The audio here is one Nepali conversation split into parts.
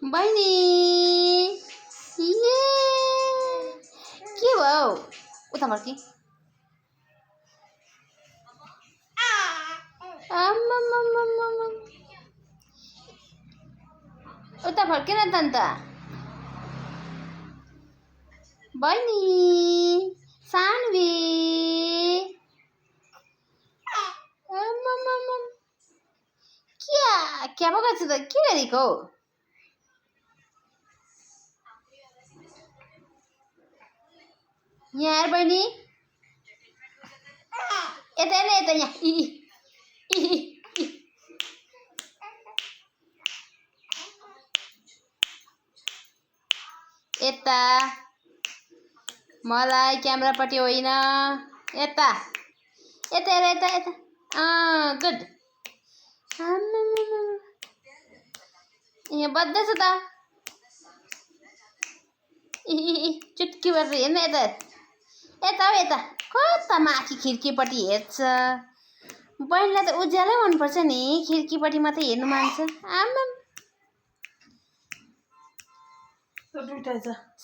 बहिनी ये के भयो उता फर्की उता फर्केर त अन्त बहिनी सानवी क्या भएको छ त के गरेको हौ यहाँ हेर बहिनी यता हेर्न यता यहाँ यता मलाई क्यामेरापट्टि होइन यता यता हेर यता यता गुड यहाँ बज्दैछ त चुट्की गरेर हेर्न यता यता हो यता कता माथि खिड्कीपट्टि हेर्छ बहिनीलाई त उज्यालै मनपर्छ नि खिड्कीपट्टि मात्रै हेर्नु मान्छ आमा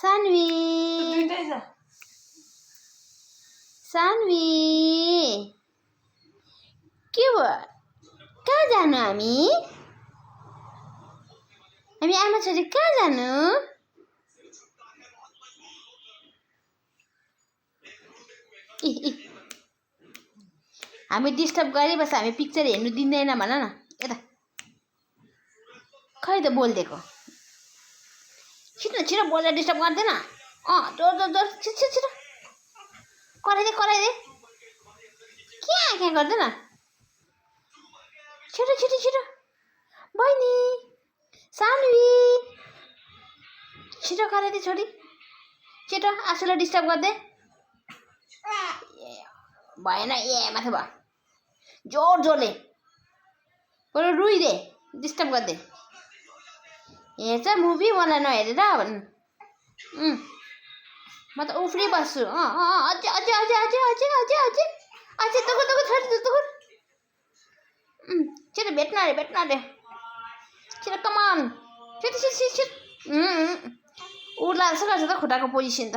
सानवी सानवी के भयो कहाँ जानु हामी आमा छोरी कहाँ जानु हामी डिस्टर्ब गरिबस् हामी पिक्चर हेर्नु दिँदैन भन न यता खै त बोलिदिएको छिटो छिटो बोलेर डिस्टर्ब गर्दैन जोर जोर जोर छिटो छिटो कराइदे क्या गर्दैन छिटो छिटो छिटो बहिनी सानवी छिटो कराइदे छोरी छिटो आफूलाई डिस्टर्ब गर्दै भएन ए माथि भयो जोर जोरले बरु रुइदे डिस्टर्ब गर्दै हेर्छ मुभी मलाई नहेरेर भन्नु म त उफ्री बस्छु अझै अझै अझै अझै अझै अझै अझै अझै तगु छोरी तगु छिटो भेट्न अरे छिटो कमान छिटो छिटो छिटो उर्ला जस्तो गर्छ त खुट्टाको पोजिसन त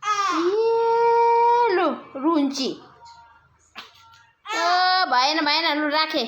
ए लु रुन्ची भएन लु राखेँ